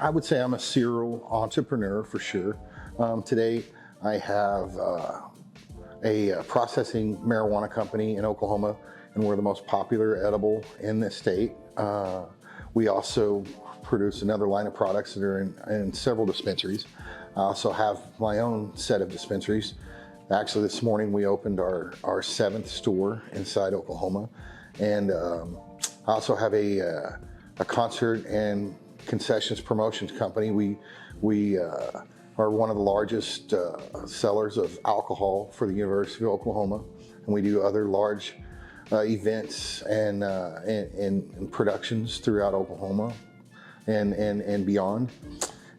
I would say I'm a serial entrepreneur for sure. Today I have a processing marijuana company in Oklahoma, and we're the most popular edible in the state. We also produce another line of products that are in several dispensaries. I also have my own set of dispensaries. Actually, this morning we opened our 7th store inside Oklahoma, and I also have a concert and concessions promotions company. We are one of the largest sellers of alcohol for the University of Oklahoma, and we do other large events and productions throughout Oklahoma and beyond.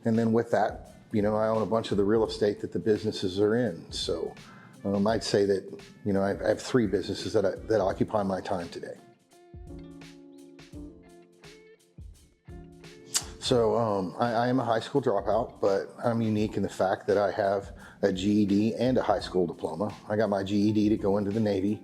And then with that, I own a bunch of the real estate that the businesses are in. So I'd say that I have 3 businesses that occupy my time today. So I am a high school dropout, but I'm unique in the fact that I have a GED and a high school diploma. I got my GED to go into the Navy.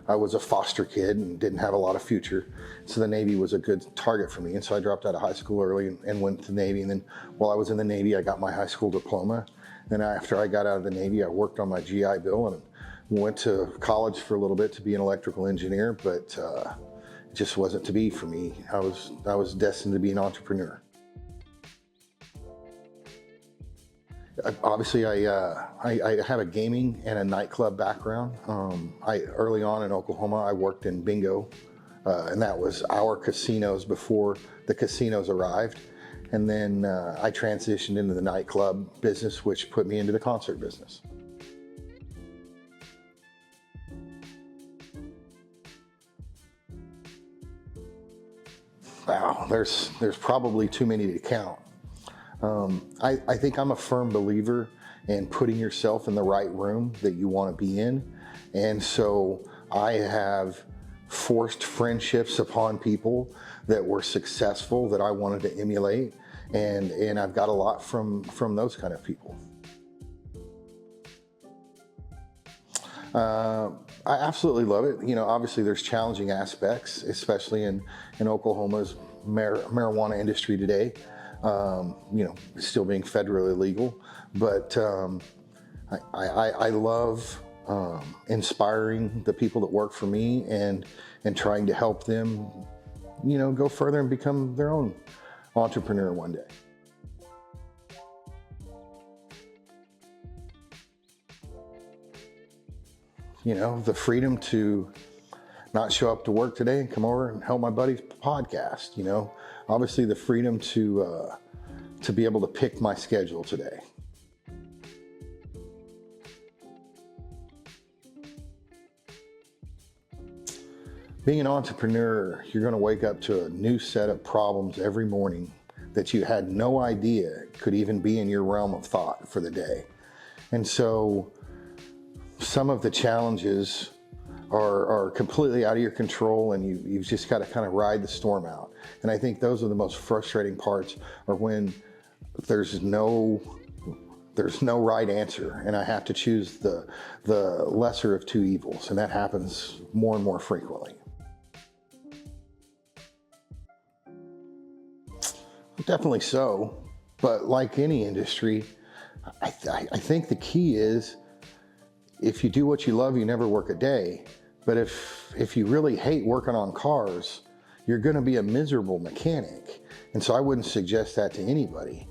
I was a foster kid and didn't have a lot of future, so the Navy was a good target for me. And so I dropped out of high school early and went to the Navy. And then while I was in the Navy, I got my high school diploma. Then after I got out of the Navy, I worked on my GI Bill and went to college for a little bit to be an electrical engineer, but it just wasn't to be for me. I was destined to be an entrepreneur. Obviously, I have a gaming and a nightclub background. Early on in Oklahoma, I worked in bingo, and that was our casinos before the casinos arrived. And then I transitioned into the nightclub business, which put me into the concert business. Wow, there's probably too many to count. I think I'm a firm believer in putting yourself in the right room that you want to be in. And so I have forced friendships upon people that were successful that I wanted to emulate. And I've got a lot from those kind of people. I absolutely love it. Obviously there's challenging aspects, especially in Oklahoma's marijuana industry today. Still being federally legal, but I love inspiring the people that work for me and trying to help them, go further and become their own entrepreneur one day. The freedom to not show up to work today and come over and help my buddy's podcast. Obviously the freedom to be able to pick my schedule today. Being an entrepreneur, you're going to wake up to a new set of problems every morning that you had no idea could even be in your realm of thought for the day. And so some of the challenges are completely out of your control, and you've just got to kind of ride the storm out. And I think those are the most frustrating parts, are when there's no right answer, and I have to choose the lesser of 2 evils, and that happens more and more frequently. Definitely so, but like any industry, I think the key is, if you do what you love, you never work a day. But if you really hate working on cars, you're going to be a miserable mechanic. And so I wouldn't suggest that to anybody.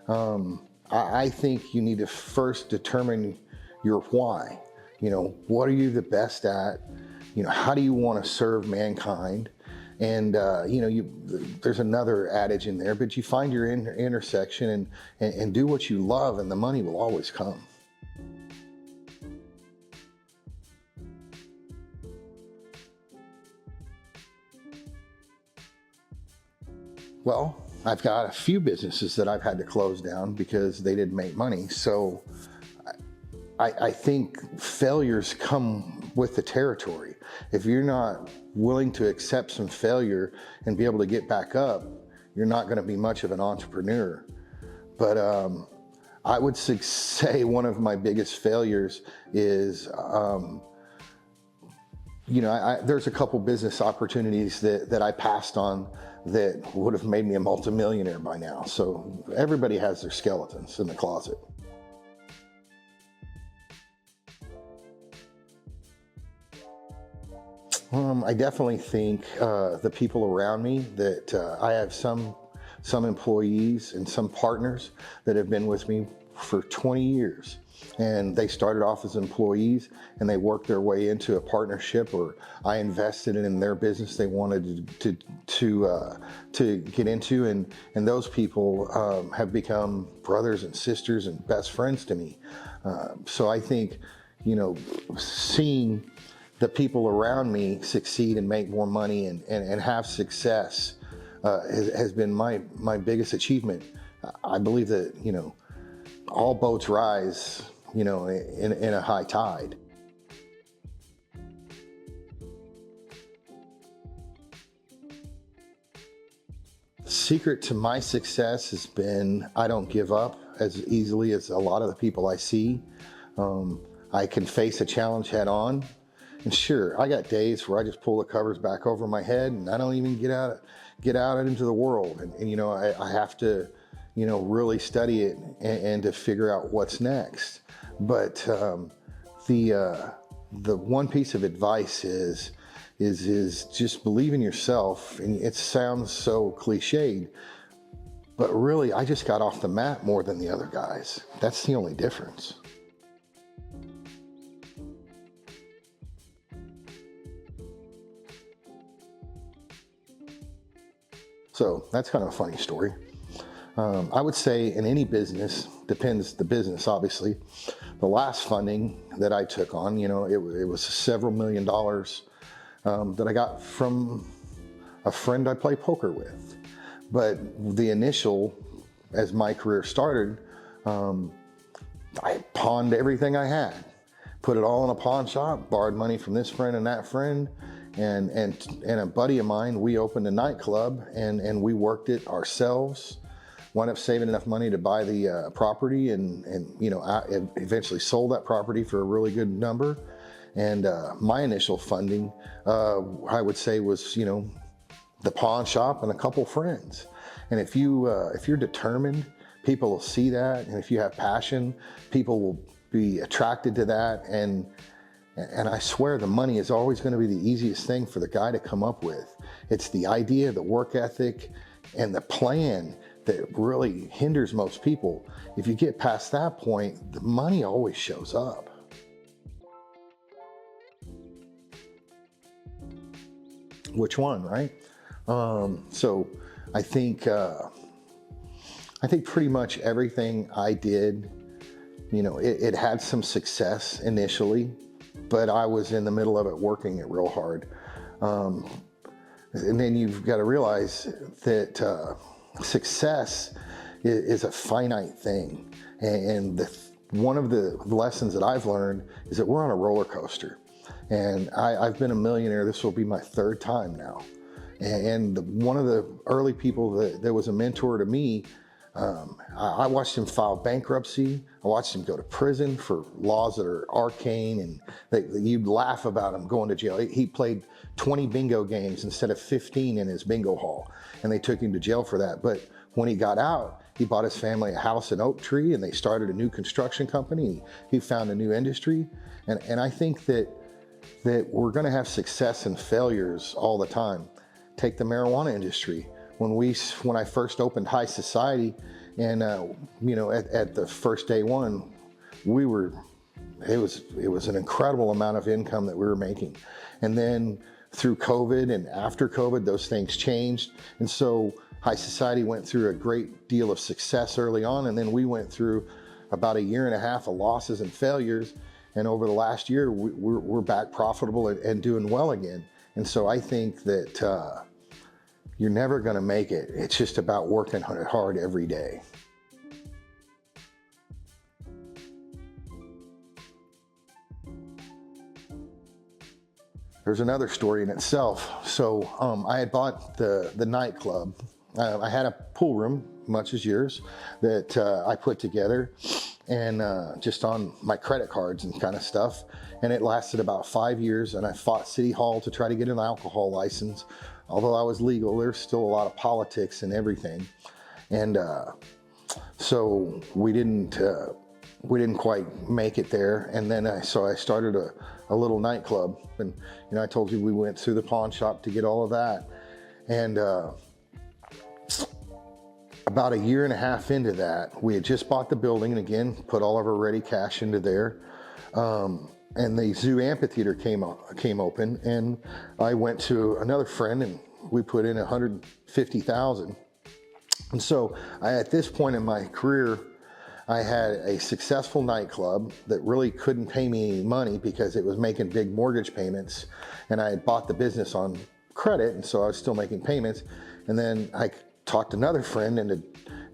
I think you need to first determine your why. What are you the best at? How do you want to serve mankind? And there's another adage in there, but you find your intersection and do what you love, and the money will always come. Well, I've got a few businesses that I've had to close down because they didn't make money. So I think failures come with the territory. If you're not willing to accept some failure and be able to get back up, you're not going to be much of an entrepreneur. But I would say one of my biggest failures is there's a couple business opportunities that I passed on that would have made me a multimillionaire by now. So everybody has their skeletons in the closet. I definitely think the people around me, that I have some employees and some partners that have been with me for 20 years. And they started off as employees and they worked their way into a partnership, or I invested in their business they wanted to get into. And those people have become brothers and sisters and best friends to me. So I think, seeing the people around me succeed and make more money and have success has been my biggest achievement. I believe that, all boats rise, in a high tide. The secret to my success has been I don't give up as easily as a lot of the people I see. I can face a challenge head on. And sure, I got days where I just pull the covers back over my head and I don't even get out into the world. And I have to, really study it and to figure out what's next. But the one piece of advice is just believe in yourself. And it sounds so cliched, but really I just got off the mat more than the other guys. That's the only difference. So that's kind of a funny story. I would say in any business, depends the business, obviously. The last funding that I took on, it was several $1,000,000 that I got from a friend I play poker with. But the initial, as my career started, I pawned everything I had, put it all in a pawn shop, borrowed money from this friend and that friend. And a buddy of mine, we opened a nightclub and we worked it ourselves. Wound up saving enough money to buy the property and I eventually sold that property for a really good number. And my initial funding, I would say, was the pawn shop and a couple friends. And if you're determined, people will see that, and if you have passion, people will be attracted to that. And I swear the money is always going to be the easiest thing for the guy to come up with. It's the idea, the work ethic, and the plan that really hinders most people. If you get past that point, the money always shows up. Which one, right? So I think pretty much everything I did, it had some success initially, but I was in the middle of it, working it real hard. And then you've got to realize that success is a finite thing. And one of the lessons that I've learned is that we're on a roller coaster. And I've been a millionaire. This will be my third time now. And one of the early people that was a mentor to me, I watched him file bankruptcy. I watched him go to prison for laws that are arcane, and you'd laugh about him going to jail. He played 20 bingo games instead of 15 in his bingo hall, and they took him to jail for that. But when he got out, he bought his family a house in Oak Tree, and they started a new construction company. He found a new industry. And I think that we're going to have success and failures all the time. Take the marijuana industry. When I first opened High Society, and at the first day one, it was an incredible amount of income that we were making. And then through COVID and after COVID, those things changed. And so High Society went through a great deal of success early on, and then we went through about a year and a half of losses and failures. And over the last year, we're back profitable and doing well again. And so I think that you're never going to make it. It's just about working hard every day. There's another story in itself. So I had bought the nightclub. I had a pool room, much as yours, that I put together. and just on my credit cards and kind of stuff. And it lasted about 5 years, and I fought City Hall to try to get an alcohol license. Although I was legal, there's still a lot of politics and everything. And so we didn't quite make it there. And then so I started a little nightclub, and I told you we went through the pawn shop to get all of that. And about a year and a half into that, we had just bought the building, and again put all of our ready cash into there. And the zoo amphitheater came open, and I went to another friend, and we put in $150,000. And so at this point in my career, I had a successful nightclub that really couldn't pay me any money because it was making big mortgage payments, and I had bought the business on credit, and so I was still making payments. And then I talked another friend into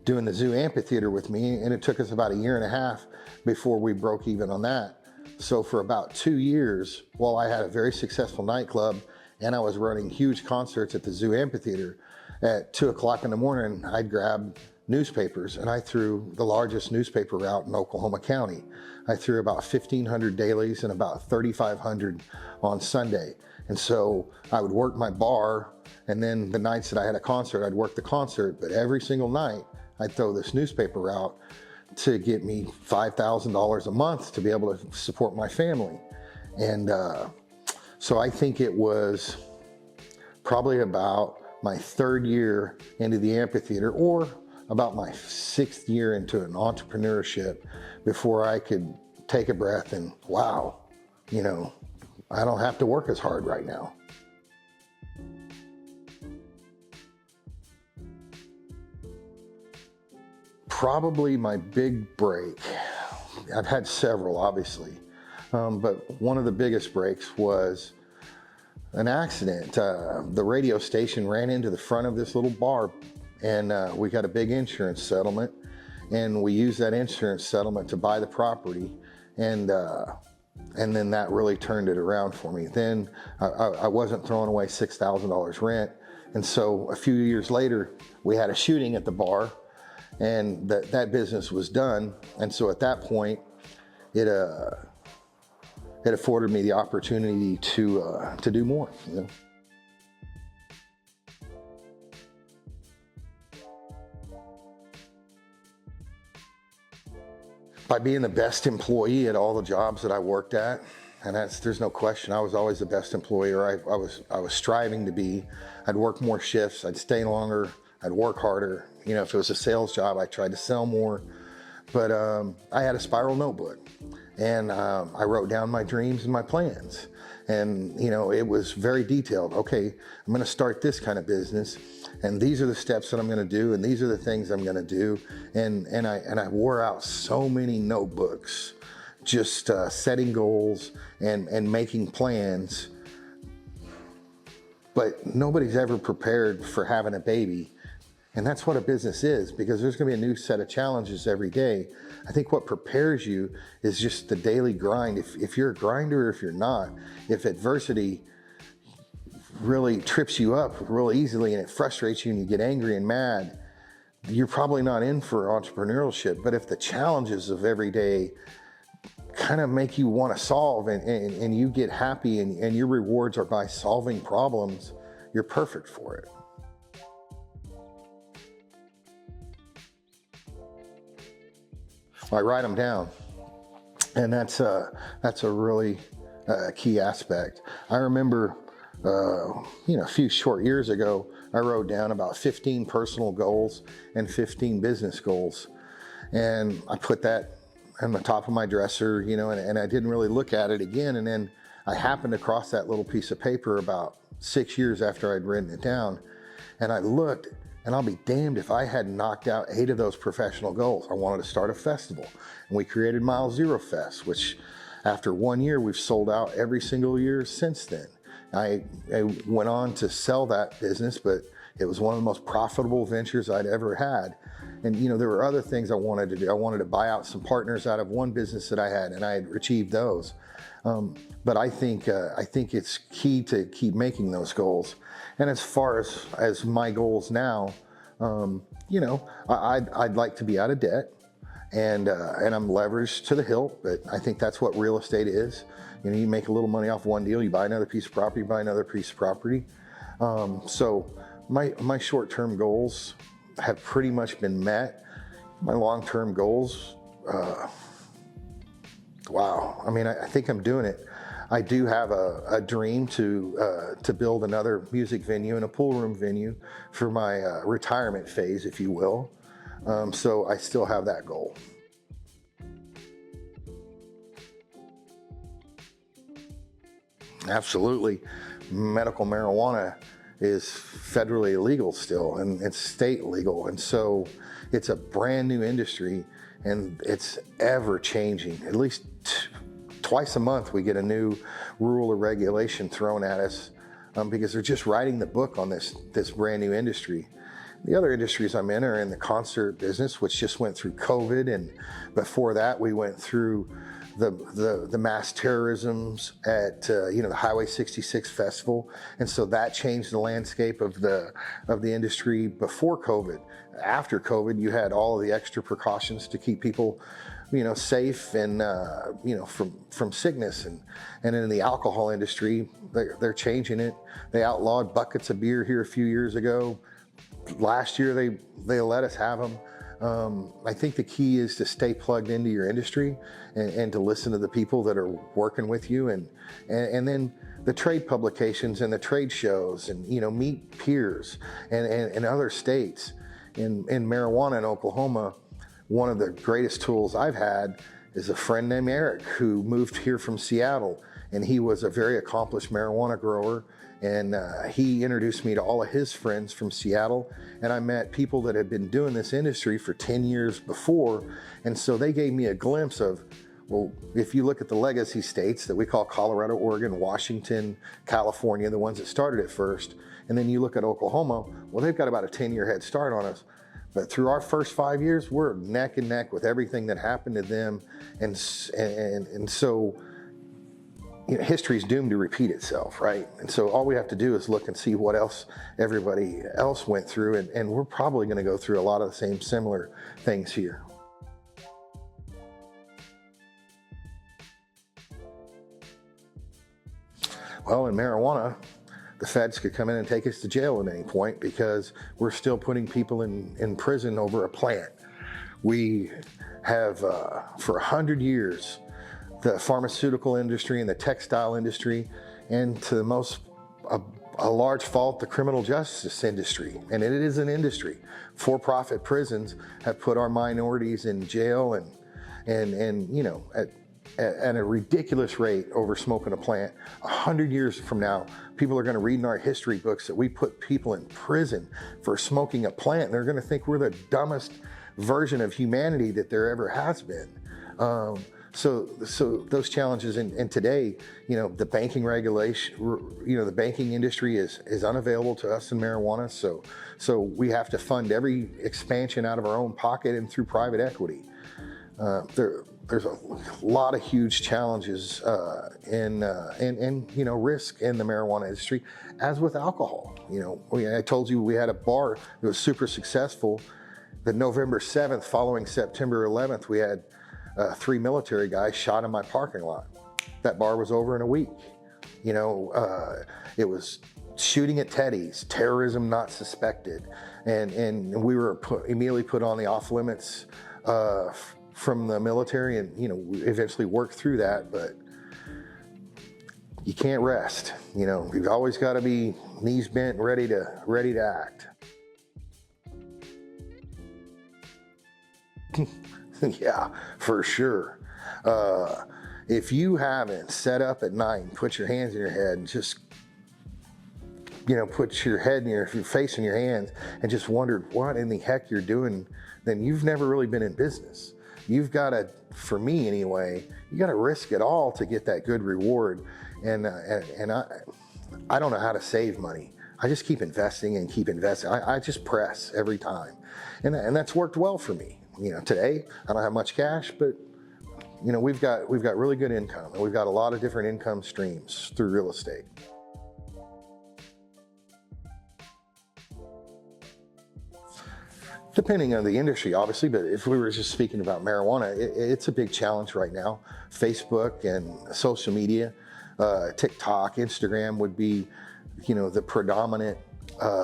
doing the zoo amphitheater with me, and it took us about a year and a half before we broke even on that. So for about 2 years, while I had a very successful nightclub and I was running huge concerts at the zoo amphitheater, at 2 o'clock in the morning, I'd grab newspapers, and I threw the largest newspaper route in Oklahoma County. I threw about 1,500 dailies and about 3,500 on Sunday. And so I would work my bar, and then the nights that I had a concert, I'd work the concert, but every single night I'd throw this newspaper route to get me $5,000 a month to be able to support my family. And so I think it was probably about my 3rd year into the amphitheater, or about my 6th year into an entrepreneurship, before I could take a breath and, wow, I don't have to work as hard right now. Probably my big break, I've had several obviously, but one of the biggest breaks was an accident. The radio station ran into the front of this little bar, and we got a big insurance settlement, and we used that insurance settlement to buy the property, and then that really turned it around for me. Then I wasn't throwing away $6,000 rent, and so a few years later we had a shooting at the bar, and that business was done. And so at that point, it afforded me the opportunity to do more. By being the best employee at all the jobs that I worked at, and there's no question, I was always the best employee, or I was striving to be. I'd work more shifts, I'd stay longer, I'd work harder. If it was a sales job, I tried to sell more. But I had a spiral notebook, and I wrote down my dreams and my plans. And it was very detailed. Okay, I'm gonna start this kind of business, and these are the steps that I'm gonna do, and these are the things I'm gonna do. And I wore out so many notebooks, just setting goals and making plans. But nobody's ever prepared for having a baby. And that's what a business is, because there's gonna be a new set of challenges every day. I think what prepares you is just the daily grind. If you're a grinder or if you're not, if adversity really trips you up real easily and it frustrates you and you get angry and mad, you're probably not in for entrepreneurship. But if the challenges of every day kind of make you want to solve, and you get happy, and your rewards are by solving problems, you're perfect for it. I write them down, and that's a really key aspect. I remember, a few short years ago, I wrote down about 15 personal goals and 15 business goals, and I put that on the top of my dresser, and I didn't really look at it again. And then I happened across that little piece of paper about 6 years after I'd written it down, and I looked. And I'll be damned if I hadn't knocked out 8 of those professional goals. I wanted to start a festival, and we created Mile Zero Fest, which after 1 year, we've sold out every single year since then. I went on to sell that business, but it was one of the most profitable ventures I'd ever had. And there were other things I wanted to do. I wanted to buy out some partners out of one business that I had, and I had achieved those. But I think it's key to keep making those goals. And as far as my goals now, I'd like to be out of debt, and I'm leveraged to the hilt, but I think that's what real estate is. You make a little money off one deal, you buy another piece of property, buy another piece of property. So my short-term goals have pretty much been met. My long-term goals, wow, I mean, I think I'm doing it. I do have a dream to build another music venue and a pool room venue for my retirement phase, if you will. So I still have that goal. Absolutely. Medical marijuana is federally illegal still, and it's state legal. And so it's a brand new industry, and it's ever changing. At least twice a month we get a new rule or regulation thrown at us because they're just writing the book on this brand new industry. The other industries I'm in are in the concert business, which just went through COVID, and before that we went through the mass terrorisms at the Highway 66 festival, and so that changed the landscape of the industry before COVID. After COVID, you had all of the extra precautions to keep people safe and from sickness, and in the alcohol industry they're changing it. They outlawed buckets of beer here a few years ago. Last year they let us have them. I think the key is to stay plugged into your industry and to listen to the people that are working with you, and then the trade publications and the trade shows, and meet peers and other states. In marijuana in Oklahoma, one of the greatest tools I've had is a friend named Eric who moved here from Seattle, and he was a very accomplished marijuana grower. And he introduced me to all of his friends from Seattle, and I met people that had been doing this industry for 10 years before. And so they gave me a glimpse of, well, if you look at the legacy states that we call Colorado, Oregon, Washington, California, the ones that started it first, and then you look at Oklahoma, well, they've got about a 10-year head start on us. But through our first 5 years, we're neck and neck with everything that happened to them. And so history's doomed to repeat itself, right? And so all we have to do is look and see what else everybody else went through, and we're probably going to go through a lot of the same similar things here. Well, in marijuana, the feds could come in and take us to jail at any point because we're still putting people in prison over a plant. We have, for 100 years, the pharmaceutical industry and the textile industry, and to the most, a large fault, the criminal justice industry. And it is an industry. For-profit prisons have put our minorities in jail and at a ridiculous rate over smoking a plant. 100 years from now, people are going to read in our history books that we put people in prison for smoking a plant, and they're going to think we're the dumbest version of humanity that there ever has been. So those challenges, and today, the banking regulation, the banking industry is unavailable to us in marijuana. So we have to fund every expansion out of our own pocket and through private equity. There's a lot of huge challenges and risk in the marijuana industry, as with alcohol. I told you we had a bar that was super successful. The November 7th, following September 11th, we had 3 military guys shot in my parking lot. That bar was over in a week. It was shooting at teddies, terrorism not suspected, and we were immediately put on the off limits from the military, and we eventually worked through that. But you can't rest. You've always got to be knees bent, ready to act. Yeah, for sure. If you haven't sat up at night and put your hands in your head and just, put your head in your face in your hands and just wondered what in the heck you're doing, then you've never really been in business. You've got to, for me anyway, you got to risk it all to get that good reward. And I don't know how to save money. I just keep investing and keep investing. I just press every time, and that's worked well for me. Today I don't have much cash, but we've got really good income, and we've got a lot of different income streams through real estate. Depending on the industry, obviously, but if we were just speaking about marijuana, it's a big challenge right now. Facebook and social media, TikTok, Instagram would be, the predominant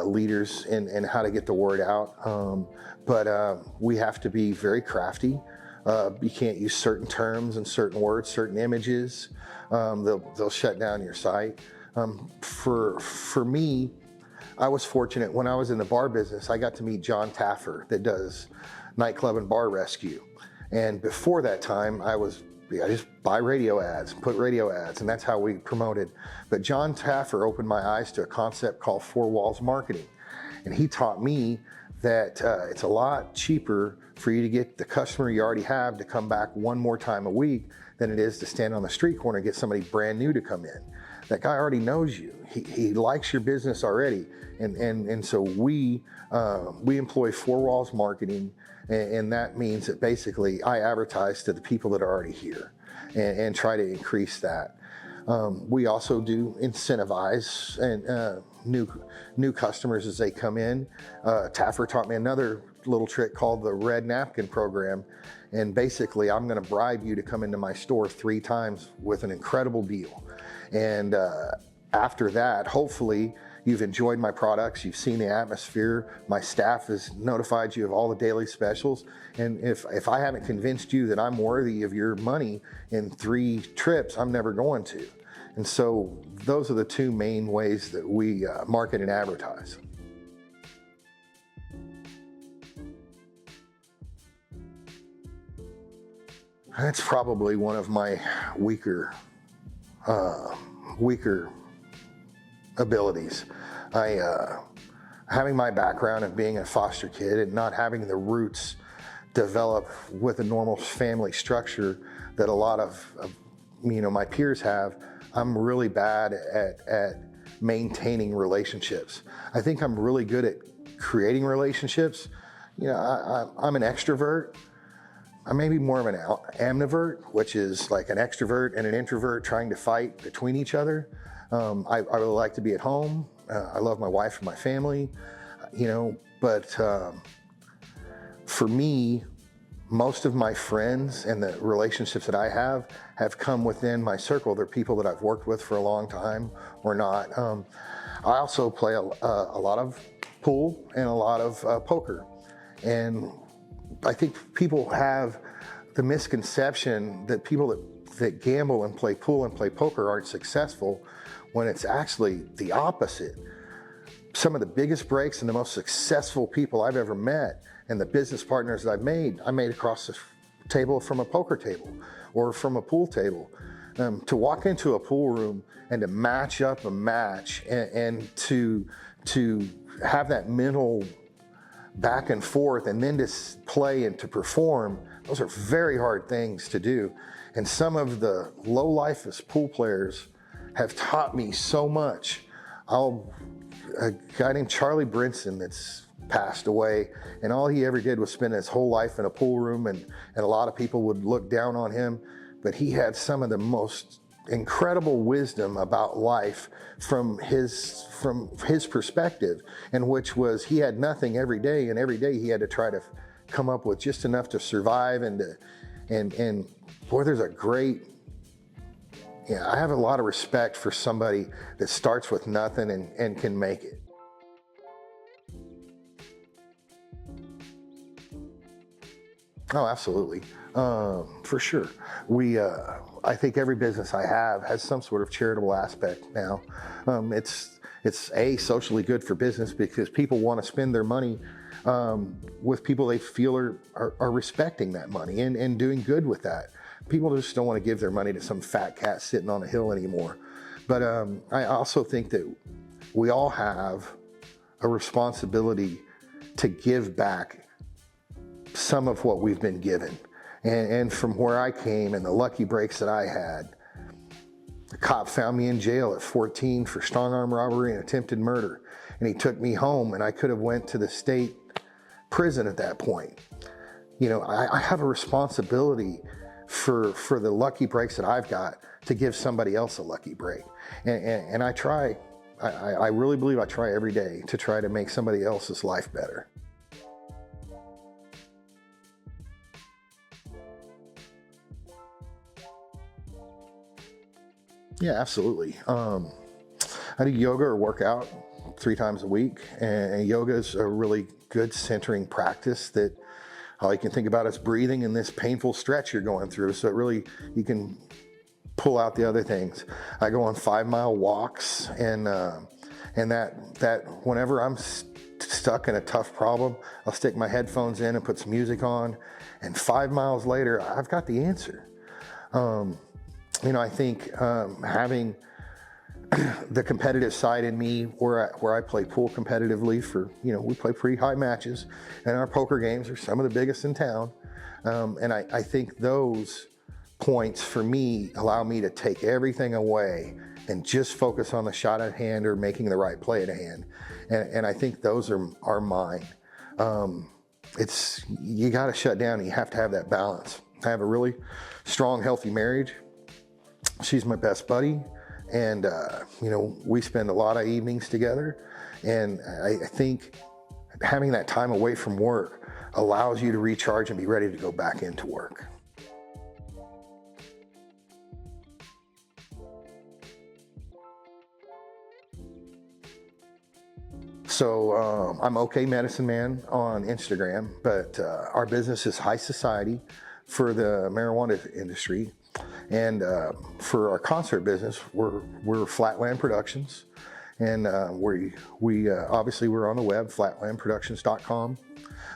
leaders in how to get the word out. But we have to be very crafty. You can't use certain terms and certain words, certain images. They'll shut down your site. For me, I was fortunate when I was in the bar business. I got to meet John Taffer that does nightclub and bar rescue. And before that time, I just buy radio ads, put radio ads, and that's how we promoted. But John Taffer opened my eyes to a concept called four walls marketing. And he taught me that it's a lot cheaper for you to get the customer you already have to come back one more time a week than it is to stand on the street corner and get somebody brand new to come in. That guy already knows you. He likes your business already. And so we employ four walls marketing, and that means that basically I advertise to the people that are already here and try to increase that. We also do incentivize and new customers as they come in. Taffer taught me another little trick called the red napkin program. And basically I'm gonna bribe you to come into my store 3 times with an incredible deal. And after that, hopefully you've enjoyed my products, you've seen the atmosphere, my staff has notified you of all the daily specials. And if I haven't convinced you that I'm worthy of your money in 3 trips, I'm never going to. And so those are the 2 main ways that we market and advertise. That's probably one of my weaker abilities. Having my background of being a foster kid and not having the roots develop with a normal family structure that a lot of my peers have, I'm really bad at maintaining relationships. I think I'm really good at creating relationships. I'm an extrovert. I may be more of an ambivert, which is like an extrovert and an introvert trying to fight between each other. I really like to be at home. I love my wife and my family, but for me, most of my friends and the relationships that I have come within my circle. They're people that I've worked with for a long time or not. I also play a lot of pool and a lot of poker. And I think people have the misconception that people that gamble and play pool and play poker aren't successful, when it's actually the opposite. Some of the biggest breaks and the most successful people I've ever met and the business partners that I made across the table from a poker table or from a pool table. To walk into a pool room and to match up a match and to have that mental back and forth and then to play and to perform, those are very hard things to do. And some of the low-lifest pool players have taught me so much. A guy named Charlie Brinson that's passed away, and all he ever did was spend his whole life in a pool room, and a lot of people would look down on him, but he had some of the most incredible wisdom about life from his perspective, and which was he had nothing every day, and every day he had to try to come up with just enough to survive and boy, there's a great, I have a lot of respect for somebody that starts with nothing and can make it. Oh, absolutely. For sure. I think every business I have has some sort of charitable aspect now. It's socially good for business because people want to spend their money with people they feel are respecting that money and doing good with that. People just don't want to give their money to some fat cat sitting on a hill anymore. But I also think that we all have a responsibility to give back some of what we've been given. And from where I came and the lucky breaks that I had, the cop found me in jail at 14 for strong arm robbery and attempted murder. And he took me home, and I could have went to the state prison at that point. I have a responsibility for the lucky breaks that I've got to give somebody else a lucky break. And I try, I really believe I try every day to try to make somebody else's life better. Yeah, absolutely. I do yoga or workout 3 times a week, and yoga is a really good centering practice that all you can think about is breathing and this painful stretch you're going through. So it really, you can pull out the other things. I go on 5-mile walks, and that whenever I'm stuck in a tough problem, I'll stick my headphones in and put some music on, and 5 miles later, I've got the answer. I think having the competitive side in me, where I play pool competitively for, we play pretty high matches, and our poker games are some of the biggest in town. And I think those points for me allow me to take everything away and just focus on the shot at hand or making the right play at hand. And I think those are mine. You got to shut down, and you have to have that balance. I have a really strong, healthy marriage. She's my best buddy. And, we spend a lot of evenings together. And I think having that time away from work allows you to recharge and be ready to go back into work. So I'm OK Medicine Man on Instagram, but our business is high society for the marijuana industry. And for our concert business, we're Flatland Productions, and we obviously we're on the web, flatlandproductions.com.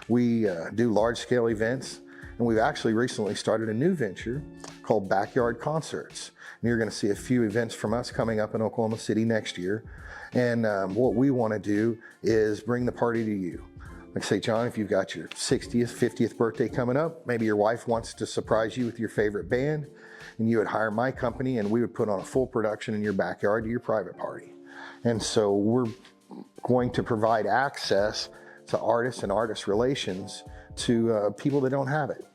We do large-scale events, and we've actually recently started a new venture called Backyard Concerts. And you're going to see a few events from us coming up in Oklahoma City next year. And what we want to do is bring the party to you. Like say, John, if you've got your 60th, 50th birthday coming up, maybe your wife wants to surprise you with your favorite band, and you would hire my company, and we would put on a full production in your backyard to your private party. And so we're going to provide access to artists and artist relations to people that don't have it.